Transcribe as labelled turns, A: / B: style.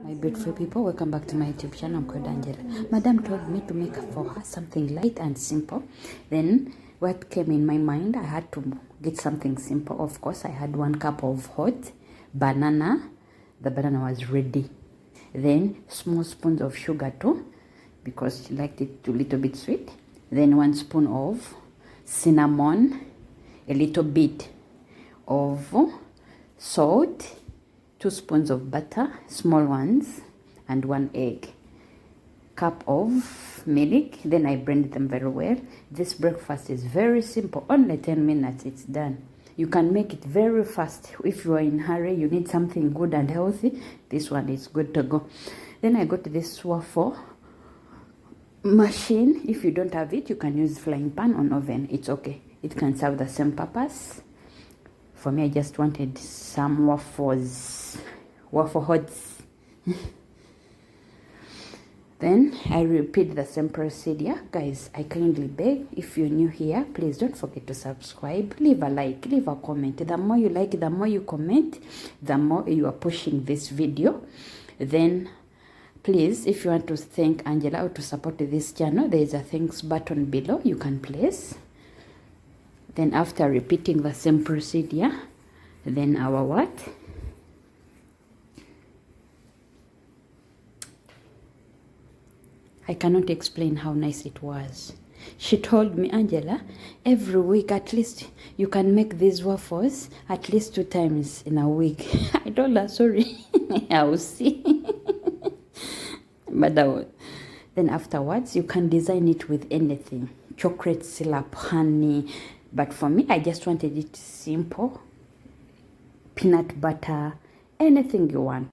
A: My beautiful people, welcome back to my YouTube channel. I'm called Angela. Madam told me to make for her something light and simple. Then what came in my mind, I had to get something simple. Of course, I had 1 cup of hot banana. The banana was ready. Then small spoons of sugar too, because she liked it a little bit sweet. Then 1 spoon of cinnamon, a little bit of salt, 2 spoons of butter, small ones, and 1 egg, cup of milk. Then I blend them very well. This breakfast is very simple, only 10 minutes, it's done. You can make it very fast. If you are in a hurry, you need something good and healthy, this one is good to go. Then I got this waffle machine. If you don't have it, you can use frying pan or oven, it's okay. It can serve the same purpose. For me, I just wanted some waffle hots. Then I repeat the same procedure. Guys, I kindly beg, if you're new here, please don't forget to subscribe, leave a like, leave a comment. The more you like, the more you comment, the more you are pushing this video. Then please, if you want to thank Angela or to support this channel, there is a thanks button below you can place. Then after repeating the same procedure, then our what? I cannot explain how nice it was. She told me, Angela, every week at least you can make these waffles at least 2 times in a week. I told her, sorry, I will see. But then afterwards, you can design it with anything. Chocolate syrup, honey. But for me, I just wanted it simple. Peanut butter, anything you want.